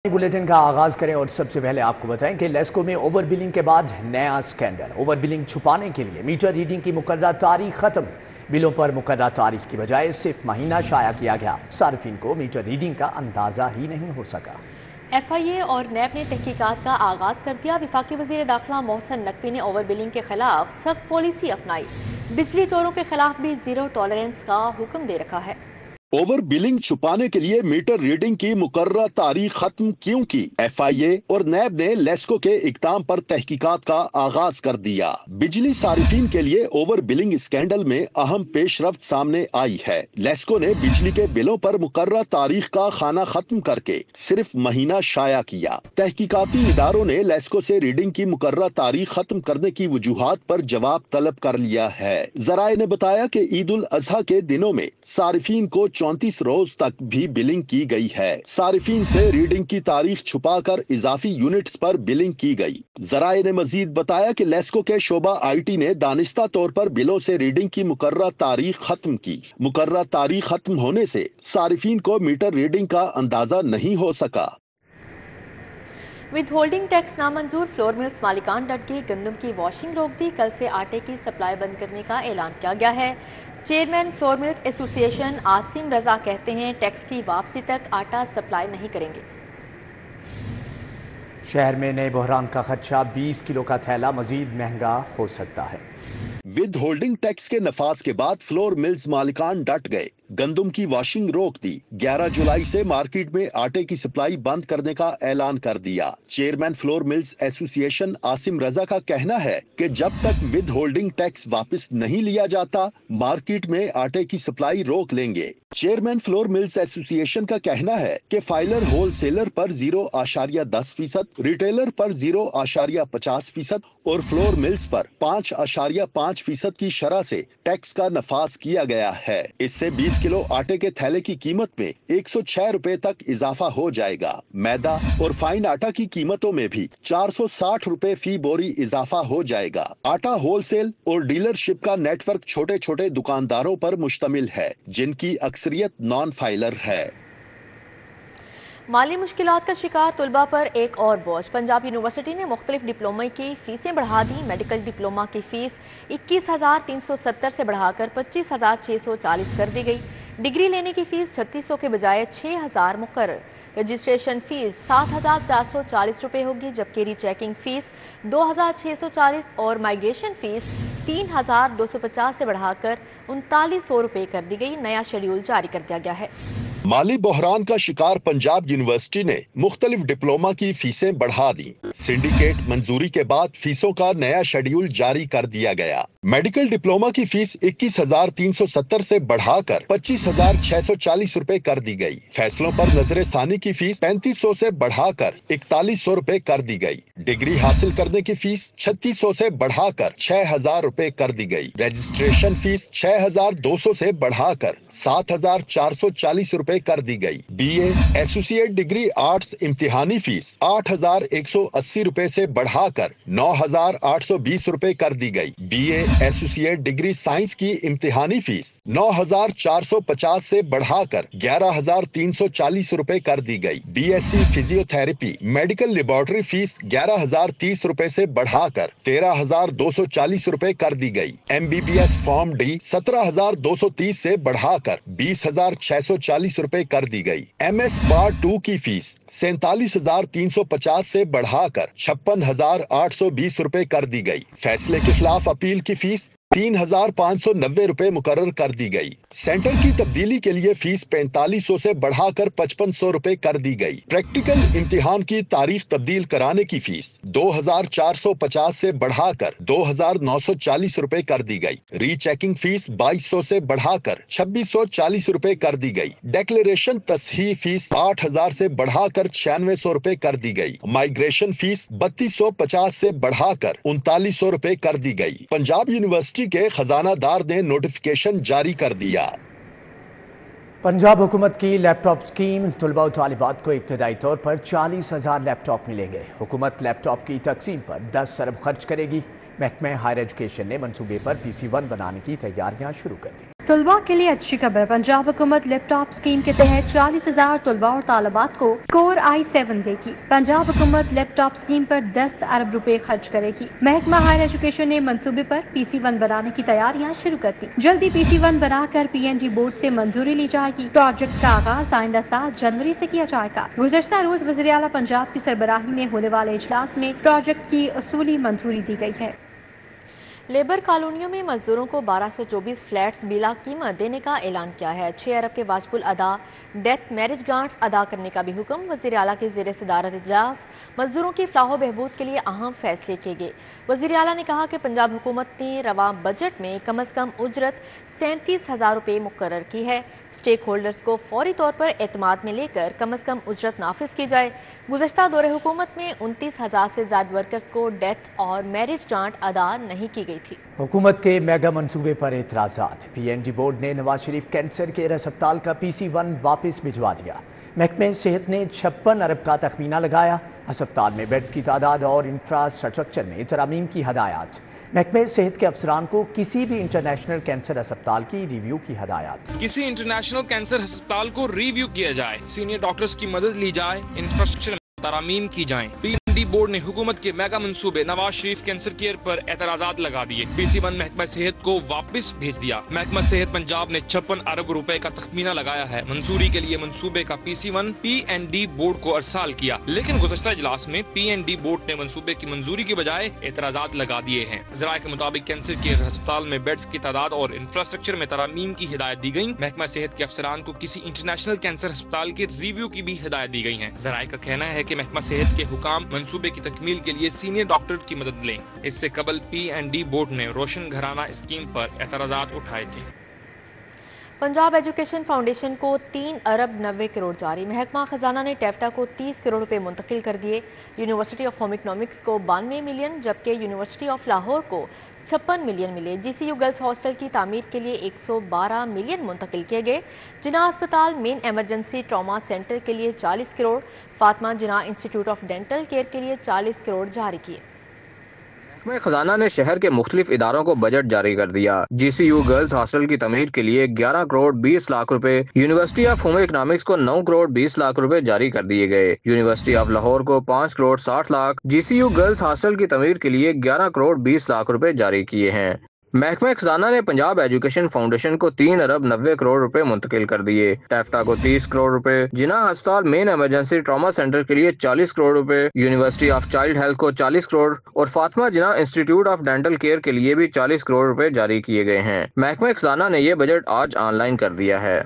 Bulletin का आगाज करें और सबसे पहले आपको बताएं कि लेस्को में ओवर बिलिंग के बाद नया स्कैंडल। ओवर बिलिंग छुपाने के लिए मीटर रीडिंग की मुकर्रर तारीख खत्म। बिलों पर मुकर्रर तारीख की बजाय सिर्फ महीना शाया किया गया। सार्फिन को मीटर रीडिंग का अंदाजा ही नहीं हो सका। FIA और नैब ने तहकीकात का आगाज कर दिया। वफाकी वज़ीर दाखिला मोहसिन नकवी ने ओवर बिलिंग के खिलाफ सख्त पॉलिसी अपनाई। बिजली चोरों के खिलाफ भी जीरो टॉलरेंस का हुक्म दे रखा है। ओवर बिलिंग छुपाने के लिए मीटर रीडिंग की मुकर्रर तारीख खत्म क्यों की? FIA और नैब ने लेस्को के इक़दाम पर तहकीकात का आगाज कर दिया। बिजली सारिफीन के लिए ओवर बिलिंग स्कैंडल में अहम पेशरफ्त सामने आई है। लेस्को ने बिजली के बिलों पर मुकर्रर तारीख का खाना खत्म करके सिर्फ महीना शाया किया। तहकीकाती इदारों ने लेस्को से रीडिंग की मुकर्रर तारीख खत्म करने की वजूहात पर जवाब तलब कर लिया है। जराए ने बताया कि ईद उल अजहा के दिनों में सारिफीन को 34 रोज तक भी बिलिंग की गई है। सारिफीन से रीडिंग की तारीख छुपाकर इजाफी यूनिट्स पर बिलिंग की गई। जराए ने मजीद बताया कि लेस्को के शोबा IT ने दानिस्ता तौर पर बिलों से रीडिंग की मुकर्रर तारीख खत्म की। मुकर्रर तारीख खत्म होने से सारिफीन को मीटर रीडिंग का अंदाजा नहीं हो सका। विद होल्डिंग टैक्स नामंजूर, फ्लोर मिल्स मालिकान डट गई। गंदम की वॉशिंग रोक दी। कल से आटे की सप्लाई बंद करने का ऐलान किया गया है। Chairman flour mills association Asim Raza कहते हैं टैक्स की वापसी तक आटा सप्लाई नहीं करेंगे। शहर में नए बहरान का खदशा, 20 किलो का थैला मजीद महंगा हो सकता है। विद होल्डिंग टैक्स के नफाज के बाद फ्लोर मिल्स मालिकान डट गए। गंदम की वॉशिंग रोक दी। 11 जुलाई से मार्केट में आटे की सप्लाई बंद करने का ऐलान कर दिया। Chairman flour mills association Asim Raza का कहना है कि जब तक विद होल्डिंग टैक्स वापस नहीं लिया जाता, मार्केट में आटे की सप्लाई रोक लेंगे। चेयरमैन फ्लोर मिल्स एसोसिएशन का कहना है कि फाइलर होलसेलर पर 0.10%, रिटेलर पर 0.50% और फ्लोर मिल्स पर 5.5% की शरह से टैक्स का नफाज किया गया है। इससे 20 किलो आटे के थैले की कीमत में 106 रुपए तक इजाफा हो जाएगा। मैदा और फाइन आटा की कीमतों में भी 460 रुपए फी बोरी इजाफा हो जाएगा। आटा होलसेल और डीलरशिप का नेटवर्क छोटे छोटे दुकानदारों पर मुश्तमिल है, जिनकी अक्सरियत नॉन फाइलर है। माली मुश्किलात का शिकार तलबा पर एक और बोझ। पंजाब यूनिवर्सिटी ने मुख्तलिफ डिप्लोमा की फीसें बढ़ा दी। मेडिकल डिप्लोमा की फीस 21,370 से बढ़ाकर 25,640 कर दी गई। डिग्री लेने की फीस 3600 के बजाय 6,000 मुकर्रर। रजिस्ट्रेशन फीस 7,440 रुपये होगी, जबकि रीचेकिंग फीस 2,640 और माइग्रेशन फीस 3,250 से बढ़ाकर 3,900 रुपये कर दी गई। नया शेड्यूल जारी कर दिया गया है। माली बहरान का शिकार पंजाब यूनिवर्सिटी ने मुख्तलिफ डिप्लोमा की फीसें बढ़ा दी। सिंडिकेट मंजूरी के बाद फीसों का नया शेड्यूल जारी कर दिया गया। मेडिकल डिप्लोमा की फीस 21,370 से बढ़ाकर 25,640 रुपए कर दी गई। फैसलों पर नजर सानी की फीस 3,500 से बढ़ाकर 4,100 रुपए कर दी गई। डिग्री हासिल करने की फीस 3,600 से बढ़ाकर 6,000 रुपए कर दी गई। रजिस्ट्रेशन फीस 6,200 से बढ़ाकर 7,440 रुपए कर दी गई। BA एसोसिएट डिग्री आर्ट्स इम्तिहानी फीस 8,180 रुपए से बढ़ाकर 9,820 रुपए कर दी गई। BA एसोसिएट डिग्री साइंस की इम्तिहानी फीस 9,450 से बढ़ाकर 11,340 रुपए कर दी गई। BSc physiotherapy medical laboratory fees 11,030 रुपए से बढ़ाकर 13,240 रुपए कर दी गई। MBBS फॉर्म D 17,230 से बढ़ाकर 20,640 रुपए कर दी गई। MS पार्ट 2 की फीस 47,350 से बढ़ाकर 56,820 रुपए कर दी गई। फैसले के खिलाफ अपील की फीस 3,590 रुपए मुकर्रर कर दी गई। सेंटर की तब्दीली के लिए फीस 4,500 से बढ़ाकर 5,500 रुपए कर दी गई। प्रैक्टिकल इम्तिहान की तारीख तब्दील कराने की फीस 2,450 से बढ़ाकर 2,940 रुपए कर दी गई। रीचेकिंग फीस 2,200 से बढ़ाकर 2,640 रुपए कर दी गई। डिक्लेरेशन तस्हीह फीस 8,000 से बढ़ाकर 9,600 रुपए कर दी गई। माइग्रेशन फीस 3,250 से बढ़ाकर 3,900 रुपए कर दी गई। पंजाब यूनिवर्सिटी के खजानादार ने नोटिफिकेशन जारी कर दिया। पंजाब हुकूमत की लैपटॉप स्कीम, तलबा और तालिबात को इब्तदाई तौर पर 40,000 लैपटॉप मिलेंगे। हुकूमत लैपटॉप की तकसीम पर 10 अरब खर्च करेगी। महकमा हायर एजुकेशन ने मंसूबे पर PC1 बनाने की तैयारियां शुरू कर दी। طلباء کے لیے اچھی خبر، پنجاب حکومت لیپ ٹاپ اسکیم کے تحت 40,000 طلباء اور طالبات کو کور i7 دے گی۔ پنجاب حکومت لیپ ٹاپ اسکیم پر 10 ارب روپے خرچ کرے گی۔ محکمہ ہائر ایجوکیشن نے منصوبے پر PC1 بنانے کی تیاریاں شروع کر دی۔ جلدی PC1 بنا کر PND بورڈ سے منظوری لی جائے گی۔ پروجیکٹ کا آغاز آئندہ سال جنوری سے کیا جائے گا۔ گزشتہ روز وزیر اعلیٰ پنجاب کی سربراہی میں ہونے والے اجلاس میں پروجیکٹ کی اصولی منظوری دی گئی ہے۔ لیبر کالونیوں میں مزدوروں کو 1224 فلیٹس بلا قیمت دینے کا اعلان کیا ہے۔ 6 ارب کے واجب الادا ڈیتھ میرج گرانٹس ادا کرنے کا بھی حکم۔ وزیر اعلیٰ کے زیر صدارت اجلاس مزدوروں کی فلاح و بہبود کے لیے اہم فیصلے کیے گئے۔ وزیر اعلیٰ نے کہا کہ پنجاب حکومت نے رواں بجٹ میں کم از کم اجرت 37,000 روپے مقرر کی ہے۔ اسٹیک ہولڈرز کو فوری طور پر اعتماد میں لے کر کم از کم اجرت نافذ کی جائے۔ گزشتہ دور حکومت میں 29,000 سے زائد ورکرز کو ڈیتھ اور میرج گرانٹ ادا نہیں کی گئی تھی۔ حکومت کے میگا منصوبے پر اعتراضات۔ PND بورڈ نے نواز شریف کینسر کیئر ہسپتال کا PC1 واپس بھجوا دیا۔ محکمہ صحت نے 56 ارب کا تخمینہ لگایا۔ ہسپتال میں بیڈز کی تعداد اور انفراسٹرکچر میں ترامیم کی ہدایات۔ محکمہ صحت کے افسران کو کسی بھی انٹرنیشنل کینسر ہسپتال کی ریویو کی ہدایات۔ کسی انٹرنیشنل کینسر ہسپتال کو ریویو کیا جائے، سینئر ڈاکٹرز کی مدد لی جائے، انفراسٹرکچر ترامیم کی جائیں۔ PND بورڈ نے حکومت کے میگا منصوبے نواز شریف کینسر کیئر پر اعتراضات لگا دیے۔ PC1 محکمہ صحت کو واپس بھیج دیا۔ محکمہ صحت پنجاب نے 56 ارب روپے کا تخمینہ لگایا ہے۔ منظوری کے لیے منصوبے کا PC1 PND بورڈ کو ارسال کیا، لیکن گزشتہ اجلاس میں PND بورڈ نے منصوبے کی منظوری کی بجائے اعتراضات لگا دیے ہیں۔ ذرائع کے مطابق کینسر کیئر ہسپتال میں بیڈز کی تعداد اور انفراسٹرکچر میں ترامیم کی ہدایت دی گئی۔ محکمہ صحت کے افسران کو کسی انٹرنیشنل کینسر ہسپتال کے ریویو کی بھی ہدایت دی گئی ہیں۔ ذرائع کا کہنا ہے کہ محکمہ صحت کے حکام منصوبے کی تکمیل کے لیے سینئر ڈاکٹر کی مدد لیں۔ اس سے قبل PND بورڈ نے روشن گھرانہ اسکیم پر اعتراضات اٹھائے تھے۔ پنجاب ایجوکیشن فاؤنڈیشن کو 3 ارب 90 کروڑ جاری۔ محکمہ خزانہ نے ٹیفٹا کو 30 کروڑ روپے منتقل کر دیے۔ یونیورسٹی آف ہوم اکنامکس کو 92 ملین جبکہ یونیورسٹی آف لاہور کو 56 ملین ملے۔ GCU گرلز ہاسٹل کی تعمیر کے لیے 112 ملین منتقل کیے گئے۔ جناح اسپتال مین ایمرجنسی ٹراما سینٹر کے لیے 40 کروڑ، فاطمہ جناح انسٹیٹیوٹ آف ڈینٹل کیئر کے لیے 40 کروڑ جاری کیے۔ محکمہ خزانہ نے شہر کے مختلف اداروں کو بجٹ جاری کر دیا۔ GCU گرلز ہاسٹل کی تعمیر کے لیے 11 کروڑ 20 لاکھ روپے، یونیورسٹی آف ہوم اکنامکس کو 9 کروڑ 20 لاکھ روپے جاری کر دیے گئے۔ یونیورسٹی آف لاہور کو 5 crore 60 lakh, GCU girls hostel کی تعمیر کے لیے 11 کروڑ 20 لاکھ روپے جاری کیے ہیں۔ محکمہ خزانہ نے پنجاب ایجوکیشن فاؤنڈیشن کو 3 ارب 90 کروڑ روپے منتقل کر دیے۔ ٹیفٹا کو 30 کروڑ روپے، جناح ہسپتال مین ایمرجنسی ٹراما سینٹر کے لیے 40 کروڑ روپے، یونیورسٹی آف چائلڈ ہیلتھ کو 40 کروڑ اور فاطمہ جناح انسٹیٹیوٹ آف ڈینٹل کیئر کے لیے بھی 40 کروڑ روپے جاری کیے گئے ہیں۔ محکمہ خزانہ نے یہ بجٹ آج آن لائن کر دیا ہے۔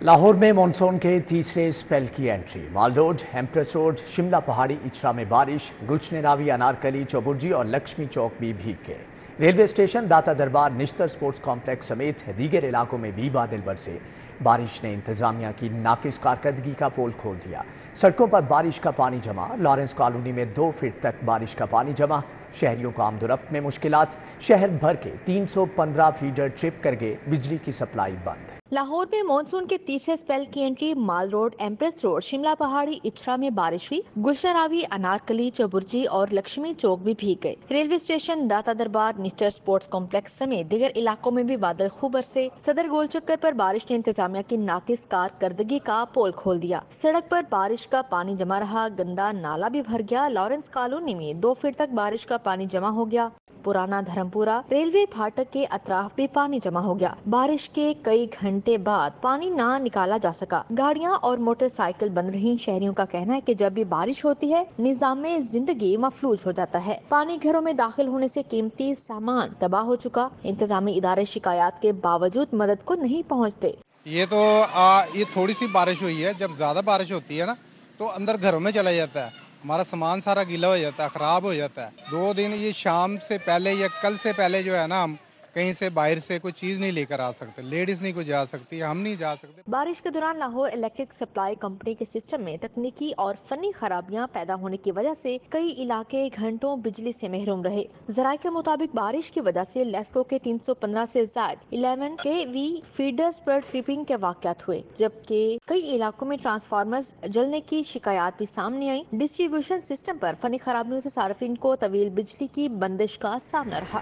لاہور میں مانسون کے تیسرے سپیل کی انٹری۔ مال روڈ، ایمپریس روڈ، شملہ پہاڑی اچھرا میں بارش، گلشن راوی، انارکلی، چوبرجی اور لکشمی چوک بھی بھیگ گئے۔ ریلوے اسٹیشن، داتا دربار، نشتر سپورٹس کمپلیکس سمیت دیگر علاقوں میں بھی بادل برسے۔ بارش نے انتظامیہ کی ناقص کارکردگی کا پول کھول دیا۔ سڑکوں پر بارش کا پانی جمع، لارنس کالونی میں 2 فٹ تک بارش کا پانی جمع، شہریوں کو آمد و رفت میں مشکلات۔ شہر بھر کے 315 فیڈر ٹرپ کر گئے، بجلی کی سپلائی بند۔ لاہور میں مانسون کے تیسرے سپیل کی انٹری۔ مال روڈ، ایمپریس روڈ، شملہ پہاڑی اچھرا میں بارش ہوئی، گلشن راوی، انارکلی، چوبرجی اور لکشمی چوک بھی بھیگ گئے۔ ریلوے اسٹیشن، داتا دربار، نشتر سپورٹس کمپلیکس سمیت دیگر علاقوں میں بھی بادل خوب برسے۔ صدر گول چکر پر بارش نے انتظامیہ کی ناقص کارکردگی کا پول کھول دیا۔ سڑک پر بارش کا پانی جمع رہا، گندا نالا بھی بھر گیا۔ لارنس کالونی میں 2 فٹ تک بارش کا پانی جمع ہو گیا۔ پرانا دھرمپورہ ریلوے پھاٹک کے اطراف بھی پانی جمع ہو گیا۔ بارش کے کئی گھنٹے بعد پانی نہ نکالا جا سکا، گاڑیاں اور موٹر سائیکل بند رہی۔ شہریوں کا کہنا ہے کہ جب بھی بارش ہوتی ہے نظام زندگی مفلوج ہو جاتا ہے۔ پانی گھروں میں داخل ہونے سے قیمتی سامان تباہ ہو چکا۔ انتظامی ادارے شکایات کے باوجود مدد کو نہیں پہنچتے۔ یہ تھوڑی سی بارش ہوئی ہے، جب زیادہ بارش ہوتی ہے نا تو اندر گھروں میں چلا جاتا ہے، ہمارا سامان سارا گیلا ہو جاتا ہے، خراب ہو جاتا ہے۔ 2 دن یہ شام سے پہلے یا کل سے پہلے جو ہے نا ہم کہیں سے باہر سے کوئی چیز نہیں لے کر آ سکتے، لیڈیز نہیں کوئی جا سکتی، ہم نہیں جا سکتے۔ بارش کے دوران لاہور الیکٹرک سپلائی کمپنی کے سسٹم میں تکنیکی اور فنی خرابیاں پیدا ہونے کی وجہ سے کئی علاقے گھنٹوں بجلی سے محروم رہے۔ ذرائع کے مطابق بارش کی وجہ سے لیسکو کے 315 سے زائد 11 kV فیڈرز پر ٹرپنگ کے واقعات ہوئے، جبکہ کئی علاقوں میں ٹرانسفارمرز جلنے کی شکایات بھی سامنے آئیں۔ ڈسٹریبیوشن سسٹم پر فنی خرابیوں سے صارفین کو طویل بجلی کی بندش کا سامنا رہا۔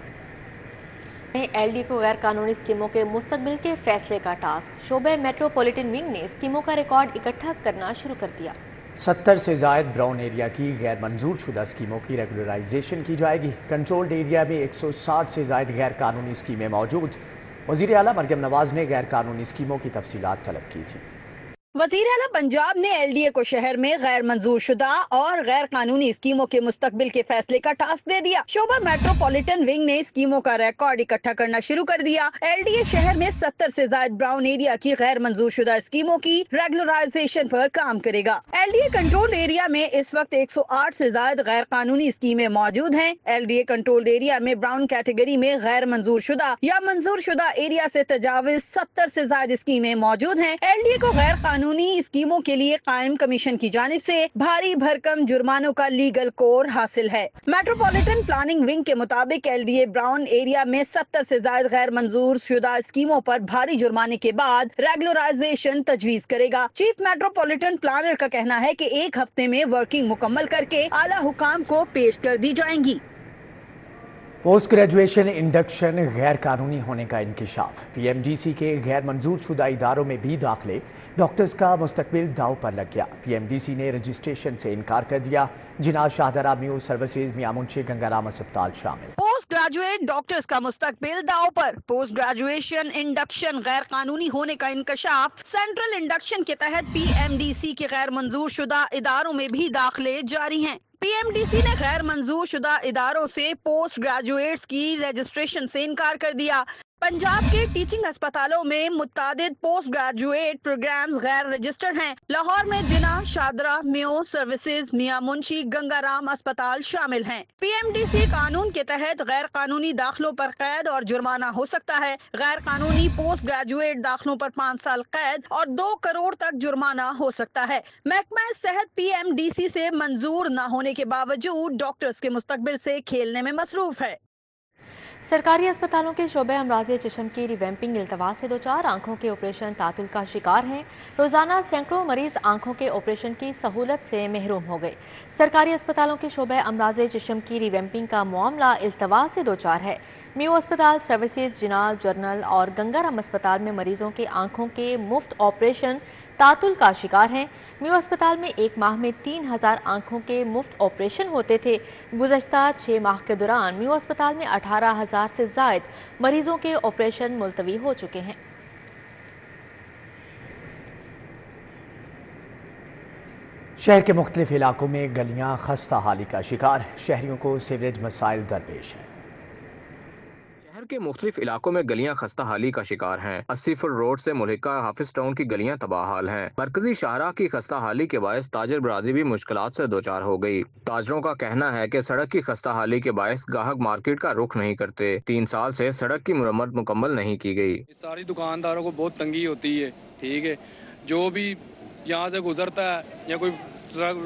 हैं LDA को गैर कानूनी स्कीमों के मुस्तकबिल के फैसले का टास्क। शोबे मेट्रोपॉलिटन विंग ने स्कीमों का रिकॉर्ड इकट्ठा करना शुरू कर दिया। 70 से ज़ायद ब्राउन एरिया की गैर मंजूर शुदा स्कीमों की रेगुलराइजेशन की जाएगी। कंट्रोल्ड एरिया में 160 से ज़ायद गैर कानूनी स्कीमें मौजूद। वज़ीर आला मरियम नवाज ने गैर कानूनी स्कीमों की तफसीलात तलब की थी। वज़ीर आला पंजाब ने LDA को शहर में गैर मंजूर शुदा और गैर कानूनी स्कीमों के मुस्तकबिल के फैसले का टास्क दे दिया। शोबा मेट्रोपॉलिटन विंग ने स्कीमों का रिकॉर्ड इकट्ठा करना शुरू कर दिया। LDA शहर में 70 से ज़ायद ब्राउन एरिया की गैर मंजूर शुदा स्कीमों की रेगुलराइजेशन पर काम करेगा। LDA कंट्रोल एरिया में इस वक्त 108 से ज़ायद गैर कानूनी स्कीमें मौजूद हैं। LDA कंट्रोल एरिया में ब्राउन कैटेगरी में गैर मंजूर शुदा या मंजूर शुदा एरिया से तजाविज 70 से ज़ायद स्कीमें मौजूद हैं। LDA को गैर कानूनी स्कीमों के लिए कायम कमीशन की जानिब से भारी भरकम जुर्मानों का लीगल कोर हासिल है। मेट्रोपॉलिटन प्लानिंग विंग के मुताबिक LDA ब्राउन एरिया में 70 से ज़ायद गैर मंजूर शुदा स्कीमों पर भारी जुर्माने के बाद रेगुलराइजेशन तजवीज करेगा। चीफ मेट्रोपॉलिटन प्लानर का कहना है कि एक हफ्ते में वर्किंग मुकम्मल करके आला हुकाम को पेश कर दी जाएंगी। पोस्ट ग्रेजुएशन इंडक्शन गैर कानूनी होने का इंकिशाफ। PMDC के गैर मंजूर शुदा इदारों में भी दाखिले। डॉक्टर्स का मुस्तकबिल दाव पर लग गया। PMDC ने रजिस्ट्रेशन से इनकार कर दिया। जिनाह शाहदरा म्यू सर्विसेज मियां मुंशी गंगाराम अस्पताल शामिल। पोस्ट ग्रेजुएट डॉक्टर्स का मुस्तकबिल दाव पर। पोस्ट ग्रेजुएशन इंडक्शन गैर कानूनी होने का इंकशाफ। सेंट्रल इंडक्शन के तहत PMDC के गैर मंजूर शुदा इदारों में भी दाखिले जारी हैं। PMDC ने गैर मंजूर शुदा इदारों से पोस्ट ग्रेजुएट्स की रजिस्ट्रेशन से इनकार कर दिया। पंजाब के टीचिंग अस्पतालों में मुतादिद पोस्ट ग्रेजुएट प्रोग्राम्स गैर रजिस्टर्ड हैं। लाहौर में जिनाह शाहदरा म्यू सर्विसेज मियां मुंशी गंगाराम अस्पताल शामिल हैं। PMDC कानून के तहत गैर कानूनी दाखिलों पर कैद और जुर्माना हो सकता है। गैर कानूनी पोस्ट ग्रेजुएट दाखिलों पर 5 साल कैद और 2 करोड़ तक जुर्माना हो सकता है। महकमा सेहत PMDC से मंजूर न होने के बावजूद डॉक्टर्स के मुस्तकबिल से खेलने में मसरूफ है। सरकारी अस्पतालों के शोबे अमराज़ चश्म की रिवैम्पिंग इल्तवा से 2-4 आंखों के ऑपरेशन तातुल का शिकार हैं। रोज़ाना सैकड़ों मरीज आंखों के ऑपरेशन की सहूलत से महरूम हो गए। सरकारी अस्पतालों के शोबे अमराज़ चश्म की रिवैम्पिंग का मामला इल्तवा से 2-4 है। म्यू अस्पताल सर्विसेज, जिनाह जर्नल और गंगाराम अस्पताल में मरीजों के आंखों के मुफ्त ऑपरेशन तातुल का शिकार हैं। म्यू अस्पताल में एक माह में 3000 आंखों के मुफ्त ऑपरेशन होते थे। गुज़श्ता 6 माह के दौरान म्यू अस्पताल में 18,000 से ज़ायद मरीजों के ऑपरेशन मुलतवी हो चुके हैं। शहर के मुख्तलिफ इलाकों में गलियां खस्ता हाली का शिकार। शहरियों को सीवरेज मसाइल दरपेश हैं। शहर के मुख्तलिफ इलाकों में गलियां खस्ता हाली का शिकार हैं। 80 फुट रोड से मुल्हिका हाफिज टाउन की गलियां तबाह हाल हैं। मरकजी शाहराह की खस्ता हाली के बायस ताजर बरादरी भी मुश्किलात से दो चार हो गई। ताजरों का कहना है कि सड़क की खस्ता हाली के बायस गाहक मार्केट का रुख नहीं करते। 3 साल से सड़क की मुरम्मत मुकम्मल नहीं की गई। सारी दुकानदारों को बहुत तंगी होती है। ठीक है, जो भी यहाँ से गुजरता है या कोई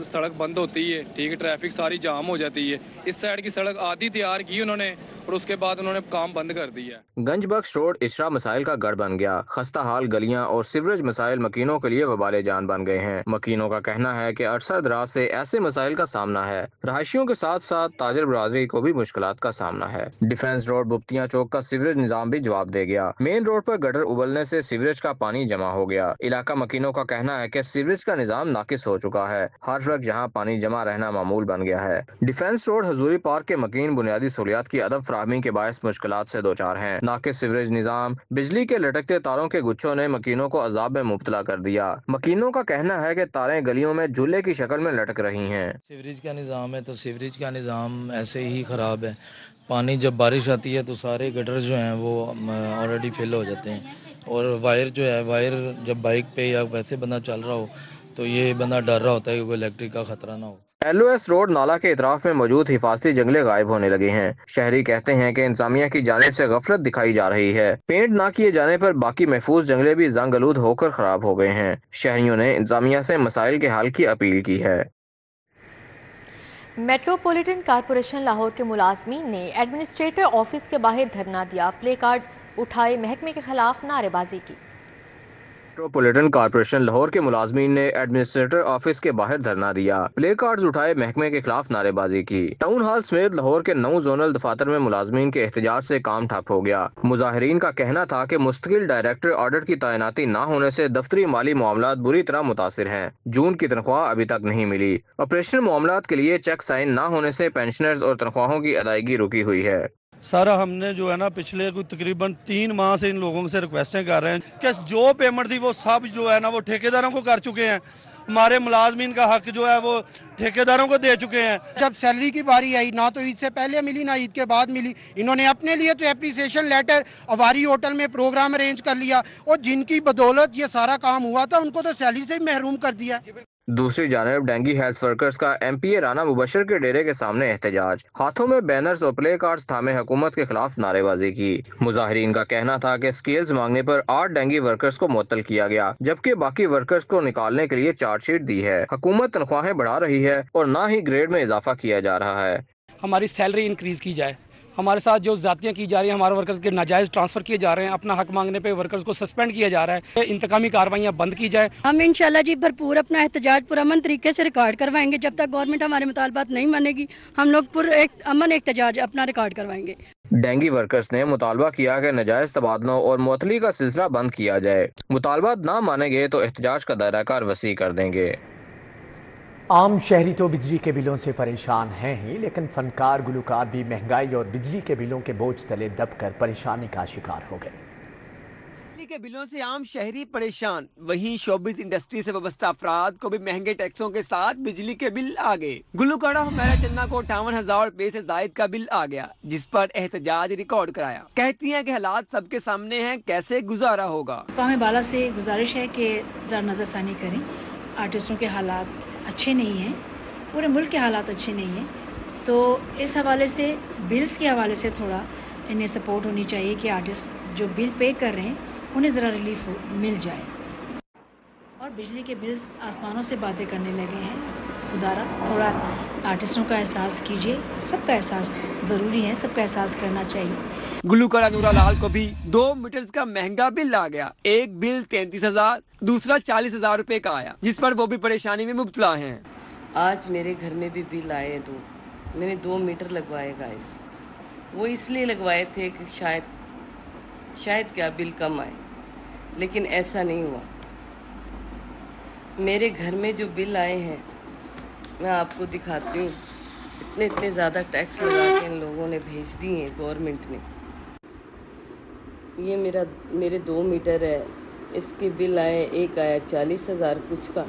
सड़क बंद होती है, ठीक है, ट्रैफिक सारी जाम हो जाती है। इस साइड की सड़क आधी तैयार की उन्होंने और उसके बाद उन्होंने काम बंद कर दिया। गंज बख्श रोड इशरा मसाइल का गढ़ बन गया। खस्ता हाल गलियां और सीवरेज मसाइल मकीनों के लिए वबाले जान बन गए हैं। मकीनों का कहना है कि अरसा दराज से ऐसे मसाइल का सामना है। रहायशियों के साथ साथ ताजर बरादरी को भी मुश्किलात का सामना है। डिफेंस रोड बुप्तियां चौक का सीवरेज निजाम भी जवाब दे गया। मेन रोड पर गटर उबलने से सीवरेज का पानी जमा हो गया। इलाका मकीनों का कहना है कि सीवरेज का निजाम नाकिस हो चुका है। हर वक्त यहाँ पानी जमा रहना मामूल बन गया है। डिफेंस रोड हजूरी पार्क के मकीन बुनियादी सहूलियात की अदब फराहमी के बायस मुश्किलात से दो चार हैं। नाकिस सीवरेज निजाम, बिजली के लटकते तारों के गुच्छों ने मकीनों को अजाब में मुब्तला कर दिया। मकीनों का कहना है कि तारें गलियों में झूले की शक्ल में लटक रही हैं। सीवरेज का निज़ाम है तो सीवरेज का निज़ाम ऐसे ही ख़राब है। पानी जब बारिश आती है तो सारे गटर जो हैं वो ऑलरेडी फिल हो जाते हैं और वायर जो है, वायर जब बाइक पे या वैसे बंदा चल रहा हो तो ये बंदा डर रहा होता है कि कोई इलेक्ट्रिक का खतरा ना हो। LOS रोड नाला के इतराफ में मौजूद हिफाजती जंगले गायब होने लगे हैं। शहरी कहते हैं कि इंतजामिया की जानिब से गफलत दिखाई जा रही है। पेंट ना किए जाने पर बाकी महफूज जंगले भी जंग आलूद होकर खराब हो गए हैं। शहरियों ने इंतजामिया से मसाइल के हल की अपील की है। मेट्रोपॉलिटन कारपोरेशन लाहौर के मुलाजमीन ने एडमिनिस्ट्रेटर ऑफिस के बाहर धरना दिया, प्ले कार्ड उठाए, महकमे के खिलाफ नारेबाजी की। میٹروپولیٹن کارپوریشن لاہور کے ملازمین نے ایڈمنسٹریٹر آفس کے باہر دھرنا دیا، پلے کارڈز اٹھائے، محکمے کے خلاف نعرے بازی کی۔ ٹاؤن ہال سمیت لاہور کے 9 زونل دفاتر میں ملازمین کے احتجاج سے کام ٹھپ ہو گیا۔ مظاہرین کا کہنا تھا کہ مستقل ڈائریکٹر آڈٹ کی تعیناتی نہ ہونے سے دفتری مالی معاملات بری طرح متاثر ہیں۔ جون کی تنخواہ ابھی تک نہیں ملی۔ آپریشنل معاملات کے لیے چیک سائن نہ ہونے سے پینشنرز اور تنخواہوں کی ادائیگی رکی ہوئی ہے۔ سر ہم نے جو ہے نا پچھلے تقریباً 3 ماہ سے ان لوگوں سے ریکویسٹیں کر رہے ہیں کہ جو پیمنٹ تھی وہ سب جو ہے نا وہ ٹھیکیداروں کو کر چکے ہیں۔ ہمارے ملازمین کا حق جو ہے وہ ٹھیکیداروں کو دے چکے ہیں۔ جب سیلری کی باری آئی نہ تو عید سے پہلے ملی نہ عید کے بعد ملی۔ انہوں نے اپنے لیے تو اپریسیشن لیٹر اواری ہوٹل میں پروگرام ارینج کر لیا، اور جن کی بدولت یہ سارا کام ہوا تھا ان کو تو سیلری سے ہی محروم کر دیا۔ دوسری جانب ڈینگی ہیلتھ ورکرز کا ایم پی اے رانا مبشر کے ڈیرے کے سامنے احتجاج، ہاتھوں میں بینرز اور پلے کارڈز تھامے حکومت کے خلاف نعرے بازی کی۔ مظاہرین کا کہنا تھا کہ سکیلز مانگنے پر 8 ڈینگی ورکرز کو معطل کیا گیا، جبکہ باقی ورکرز کو نکالنے کے لیے چارج شیٹ دی ہے۔ حکومت تنخواہیں بڑھا رہی ہے اور نہ ہی گریڈ میں اضافہ کیا جا رہا ہے۔ ہماری سیلری انکریز کی جائے، ہمارے ساتھ جو زیادتیاں کی جا رہی ہیں، ہمارے ورکرز کے ناجائز ٹرانسفر کیے جا رہے ہیں، اپنا حق مانگنے پہ ورکرز کو سسپینڈ کیا جا رہا ہے، انتقامی کارروائیاں بند کی جائے۔ ہم انشاءاللہ جی بھرپور اپنا احتجاج پرامن طریقے سے ریکارڈ کروائیں گے۔ جب تک گورنمنٹ ہمارے مطالبات نہیں مانے گی ہم لوگ امن احتجاج اپنا ریکارڈ کروائیں گے۔ ڈینگی ورکرز نے مطالبہ کیا کہ ناجائز تبادلوں اور معطلی کا سلسلہ بند کیا جائے۔ مطالبات نہ مانے گے تو احتجاج کا دائرہ کار وسیع کر دیں گے۔ عام شہری تو بجلی کے بلوں سے پریشان ہیں ہی، لیکن فنکار گلوکار بھی مہنگائی اور بجلی کے بلوں کے بوجھ تلے دب کر پریشانی کا شکار ہو گئے۔ بجلی کے بلوں سے عام شہری پریشان، وہیں شوبز انڈسٹری سے وابستہ افراد کو بھی مہنگے ٹیکسوں کے ساتھ بجلی کے بل آ گئے۔ گلوکارہ حمیرہ چننا کو 58,000 روپے سے زائد کا بل آ گیا، جس پر احتجاج ریکارڈ کرایا۔ کہتی ہیں کہ حالات سب کے سامنے ہیں، کیسے گزارا ہوگا۔ حکام بالا سے گزارش ہے کہ ذرا نظر ثانی کریں، آرٹسٹوں کے حالات اچھے نہیں ہیں، پورے ملک کے حالات اچھے نہیں ہیں، تو اس حوالے سے بلز کے حوالے سے تھوڑا انہیں سپورٹ ہونی چاہیے کہ آرٹسٹ جو بل پے کر رہے ہیں انہیں ذرا ریلیف مل جائے۔ اور بجلی کے بلز آسمانوں سے باتیں کرنے لگے ہیں، خدا را تھوڑا آرٹسٹوں کا احساس کیجیے، سب کا احساس ضروری ہے، سب کا احساس کرنا چاہیے۔ گلوکارہ نورا لال کو بھی 2 میٹرز کا مہنگا بل آ گیا، ایک بل 33,000، دوسرا 40,000 روپے کا آیا، جس پر وہ بھی پریشانی میں مبتلا ہیں۔ آج میرے گھر میں بھی بل آئے 2، میں نے 2 میٹر لگوائے گائز، وہ اس لیے لگوائے تھے کہ شاید کیا بل کم آئے، لیکن ایسا نہیں ہوا۔ میرے گھر میں جو بل آئے ہیں میں آپ کو دکھاتی ہوں، اتنے زیادہ ٹیکس لگا کے ان لوگوں نے بھیج دی ہیں گورنمنٹ نے۔ یہ میرے 2 میٹر ہے، اس کے بل آئے، ایک آیا 40,000 کچھ کا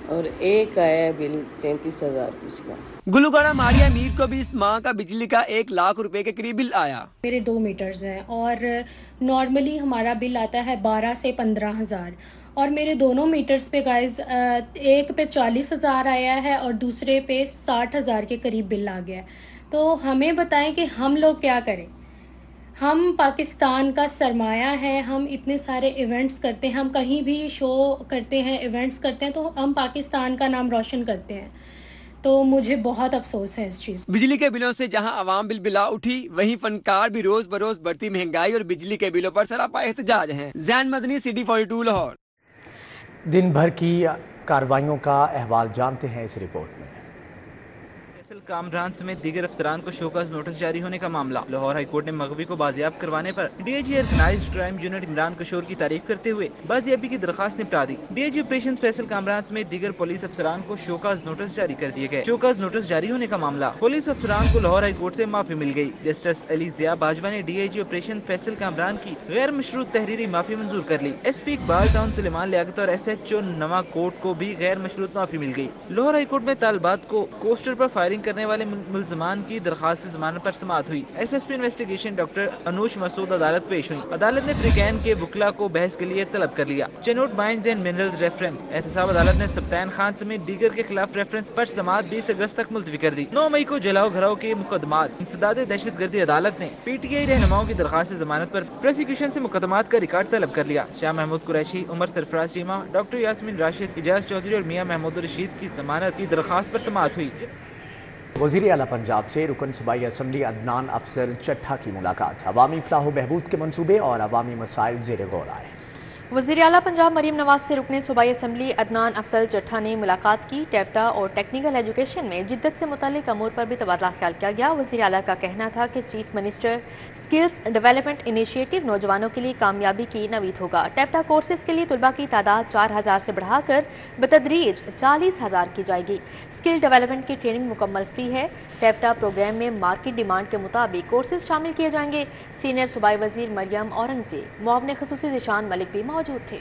اور ایک آیا بل 33,000 کچھ کا۔ گلوکارہ ماریہ میر کو بھی اس ماہ کا بجلی کا 1 لاکھ روپے کے قریب بل آیا۔ میرے 2 میٹرز ہیں اور نارملی ہمارا بل آتا ہے 12 سے 15,000، اور میرے دونوں میٹرز پہ گائز ایک پہ 40,000 آیا ہے اور دوسرے پہ 60,000 کے قریب بل آ گیا ہے۔ تو ہمیں بتائیں کہ ہم لوگ کیا کریں؟ ہم پاکستان کا سرمایہ ہے، ہم اتنے سارے ایونٹس کرتے ہیں، ہم کہیں بھی شو کرتے ہیں، ایونٹس کرتے ہیں، تو ہم پاکستان کا نام روشن کرتے ہیں۔ تو مجھے بہت افسوس ہے اس چیز۔ بجلی کے بلوں سے جہاں عوام بل بلا اٹھی، وہیں فنکار بھی روز بروز بڑھتی مہنگائی اور بجلی کے بلوں پر سراپا احتجاج ہیں۔ زین مدنی، CD 42 لاہور۔ دن بھر کی کارروائیوں کا احوال جانتے ہیں اس رپورٹ میں۔ فیصل کامران سمیت دیگر افسران کو شوکاز نوٹس جاری ہونے کا معاملہ۔ لاہور ہائی کورٹ نے مغوی کو بازیاب کروانے پر D I G organised crime unit Imran Kishwar کی تعریف کرتے ہوئے بازیابی کی درخواست نپٹا دی۔ D I G operation Faisal Kamran سمیت دیگر پولیس افسران کو شوکاز نوٹس جاری کر دیے گئے۔ شوکاز نوٹس جاری ہونے کا معاملہ، پولیس افسران کو لاہور ہائی کورٹ سے معافی مل گئی۔ جسٹس علی ضیاء باجوہ نے D I G operation Faisal Kamran کی غیر مشروط تحریری معافی منظور کر لی۔ S P Iqbal town Sulaiman Liaquat اور ایس ایچ او نواں کوٹ کو بھی غیر مشروط معافی مل گئی۔ لاہور ہائی کورٹ میں طالبات کو کوسٹر پر فائرنگ کرنے والے ملزمان کی درخواست ضمانت پر سماعت ہوئی۔ S S P investigation doctor Anoosh Masood عدالت پیش ہوئی۔ عدالت نے فریقین کے وکلاء کو بحث کے لیے طلب کر لیا۔ Chiniot mines and minerals reference احتساب عدالت نے سبطین خان سمیت دیگر کے خلاف ریفرنس پر سماعت 20 اگست تک ملتوی کر دی۔ 9 مئی کو جلاؤ گھراؤ کے مقدمات، انسداد دہشت گردی عدالت نے پی ٹی آئی رہنماؤں کی درخواست ضمانت پر پروسیکیوشن سے مقدمات کا ریکارڈ طلب کر لیا۔ شاہ محمود قریشی، عمر سرفراز چیمہ، ڈاکٹر یاسمین راشد، اجاز چودھری اور میاں محمود الرشید کی ضمانت کی درخواست پر سماعت ہوئی۔ وزیر اعلیٰ پنجاب سے رکن صوبائی اسمبلی عدنان افضل چٹھا کی ملاقات، عوامی فلاح و بہبود کے منصوبے اور عوامی مسائل زیر غور آئے۔ वज़ीर आला पंजाब मरीम नवाज से रुकने सूबाई असम्बली अदनान अफजल चट्ठा ने मुलाकात की। टेफ्टा और टेक्निकल एजुकेशन में जिद्दत से मुतल्लिक अमूर पर भी तबादला ख्याल किया गया। वज़ीर आला का कहना था कि chief minister skills development initiative नौजवानों के लिए कामयाबी की नवीद होगा। टेफ्टा कोर्सेज के लिए तलबा की तादाद 4000 से बढ़ाकर बतदरीज 40,000 की जाएगी। स्किल डेवलपमेंट की ट्रेनिंग मुकम्मल फ्री है। टेफ्टा प्रोग्राम में मार्केट डिमांड के मुताबिक कोर्सेज शामिल किए जाएंगे। सीनियर सूबाई वज़ीर मरियम औरंगज़ेब, मुआविन ख़ुसूसी ज़िशान मलिक भी मौजूद थे।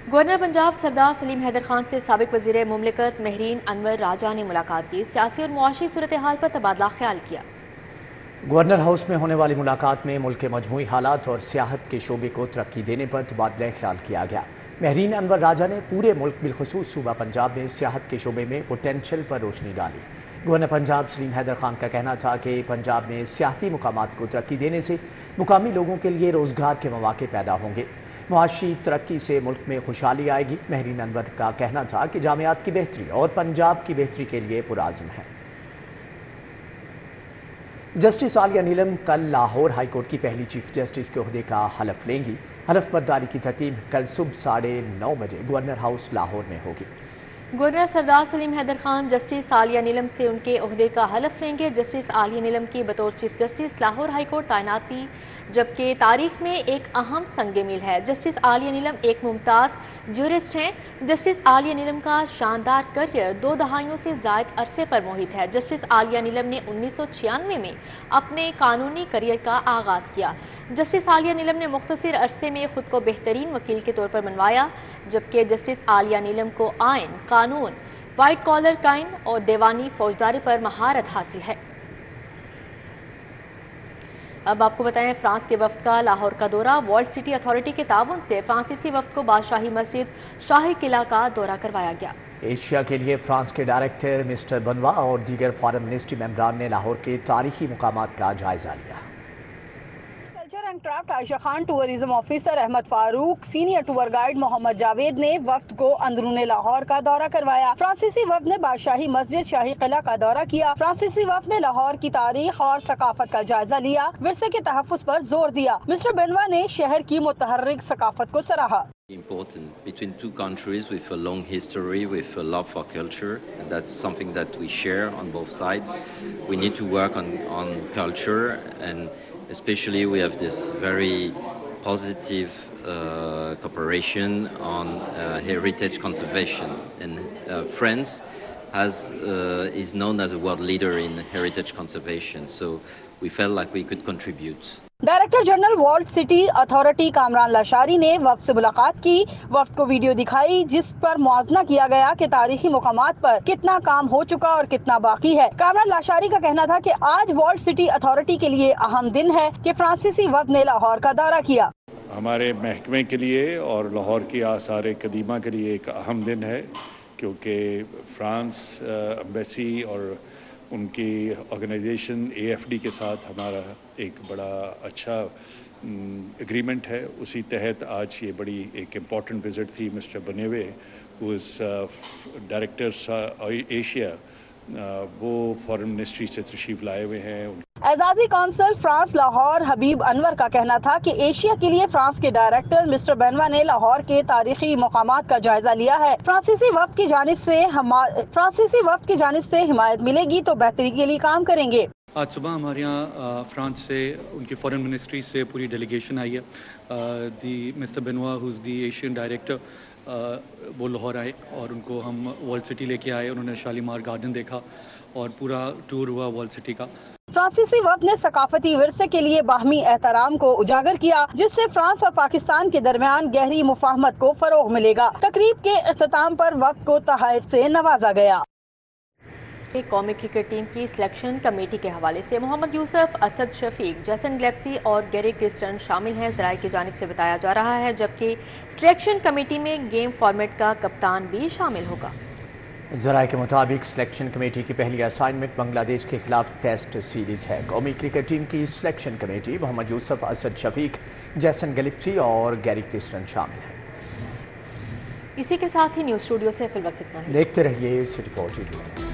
गवर्नर पंजाब सरदार सलीम हैदर खान से साबिक वज़ीर मुमलिकत महरीन अनवर राजा ने मुलाकात की। सियासी और मुआशी सूरत हाल पर तबादला ख्याल किया। गवर्नर हाउस में होने वाली मुलाकात में मुल्क के मजमूई हालात और सियाहत के शोबे को तरक्की देने पर तबादला ख्याल किया गया। महरीन अनवर राजा ने पूरे मुल्क बिलखुसूस सूबा पंजाब में सियाहत के शोबे में पोटेंशियल पर रोशनी डाली। गवर्नर पंजाब सलीम हैदर खान का कहना था कि पंजाब में सियाहती मुकामात को तरक्की देने से मुकामी लोगों के लिए रोज़गार के मौके पैदा होंगे। मुआशी तरक्की से मुल्क में खुशहाली आएगी। महरीन अनवर का कहना था कि जामियात की बेहतरी और पंजाब की बेहतरी के लिए पुराज़म है। जस्टिस आलिया नीलम कल लाहौर हाई कोर्ट की पहली चीफ जस्टिस के ओहदे का हलफ लेंगी। हलफ बर्दारी की तरतीब कल सुबह 9:30 बजे गवर्नर हाउस लाहौर में होगी। गवर्नर सरदार सलीम हैदर खान जस्टिस आलिया नीलम से उनके ओहदे का हलफ लेंगे। जस्टिस आलिया नीलम की बतौर chief justice Lahore high court तैनाती जबकि तारीख में एक अहम संग मील है। जस्टिस आलिया नीलम एक मुमताज़ ज्यूरिस्ट हैं। जस्टिस आलिया नीलम का शानदार करियर 2 दहाइयों से ज़ायद अरसे पर मोहित है। जस्टिस आलिया नीलम ने 1996 में अपने कानूनी करियर का आगाज़ किया। जस्टिस आलिया नीलम ने मुख्तसर अरसे में खुद को बेहतरीन वकील के तौर पर मनवाया, जबकि जस्टिस आलिया नीलम को आइन, कानून, वाइट कॉलर क्राइम और दीवानी फौजदारी पर महारत हासिल है। अब आपको बताएं, फ्रांस के वफ्द का लाहौर का दौरा। वर्ल्ड सिटी अथॉरिटी के ताउन से फ्रांसीसी वफ्द को बादशाही मस्जिद, शाही किला का दौरा करवाया गया। एशिया के लिए फ्रांस के डायरेक्टर मिस्टर बनवा और दीगर फॉरेन मिनिस्ट्री मेंबरान ने लाहौर के तारीखी मुकामात का जायजा लिया। And craft Ayesha Khan, tourism officer Ahmed Farooq, senior tour guide Mohammad Javed ने वफ्द को अंदरूने लाहौर का दौरा करवाया। फ्रांसीसी वफ्द ने बादशाही मस्जिद, शाही किला का दौरा किया। फ्रांसीसी वफ्द ने लाहौर की तारीख और सकाफत का जायजा लिया, विरसे के तहफ़्फ़ुज़ पर जोर दिया। मिस्टर बनवा ने शहर की मुतहर्रिक सकाफत को सराहा। Important between two countries with a long history, with a love for culture, and that's something that we share on both sides. We need to work on culture, and especially we have this very positive cooperation on heritage conservation, and France is known as a world leader in heritage conservation, so we felt like we could contribute. Director general world city authority Kamran Lashari ने वफ्द से मुलाकात की। वफ्द को video दिखाई जिस पर मुआजना किया गया कि तारीखी मुकामात पर कितना काम हो चुका और कितना बाकी है। कामरान लाशारी का कहना था कि आज वर्ल्ड सिटी अथॉरिटी के लिए अहम दिन है कि फ्रांसीसी वफ्द ने लाहौर का दौरा किया। हमारे महकमे के लिए और लाहौर की आसार कदीमा के लिए एक अहम दिन है, क्योंकि फ्रांस एम्बेसी और उनकी ऑर्गेनाइजेशन AFD के साथ हमारा एक बड़ा अच्छा एग्रीमेंट है। उसी तहत आज ये बड़ी एक इम्पॉर्टेंट विज़िट थी। Mister Baneway who is director Asia, वो फॉरेन मिनिस्ट्री से तशरीफ़ लाए हुए हैं। एजाजी कौंसल फ्रांस लाहौर हबीब अनवर का कहना था कि एशिया के लिए फ्रांस के डायरेक्टर मिस्टर बनवा ने लाहौर के तारीखी मुकामात का जायजा लिया है। फ्रांसीसी वफ्द की जानिब से हिमायत मिलेगी तो बेहतरी के लिए काम करेंगे। आज सुबह हमारे यहाँ फ्रांस से उनकी फॉरेन मिनिस्ट्री से पूरी डेलीगेशन आई है। मिस्टर बनवा who is the Asian director, वो लाहौर आए और उनको हम वर्ल्ड सिटी लेके आए। उन्होंने शालीमार गार्डन देखा और पूरा टूर हुआ वर्ल्ड सिटी का। फ्रांसीसी वफ्द ने सकाफती विरसे के लिए बाहमी एहतराम को उजागर किया, जिससे फ्रांस और पाकिस्तान के दरमियान गहरी मुफाहमत को फरोग मिलेगा। तकरीब के इख्तिताम पर वफ्द को तोहफे से नवाजा गया। कौमी क्रिकेट टीम की सिलेक्शन कमेटी के हवाले से मोहम्मद यूसुफ, असद शफीक, जैसन ग्लेप्सी और गैरी क्रिस्टन शामिल हैं, ज़राए की जानिब से बताया जा रहा है, जबकि सिलेक्शन कमेटी में गेम फॉर्मेट का कप्तान भी शामिल होगा। ज़राए के मुताबिक सिलेक्शन कमेटी की पहली असाइनमेंट बांग्लादेश के खिलाफ टेस्ट सीरीज़ है। कौमी क्रिकेट टीम की सिलेक्शन कमेटी मोहम्मद यूसुफ, असद शफीक, जैसन ग्लेप्सी और गैरी क्रिस्टन शामिल है। इसी के साथ ही न्यूज़ स्टूडियो से फिल वक्त इतना है। देखते रहिए सिटी 4 GT।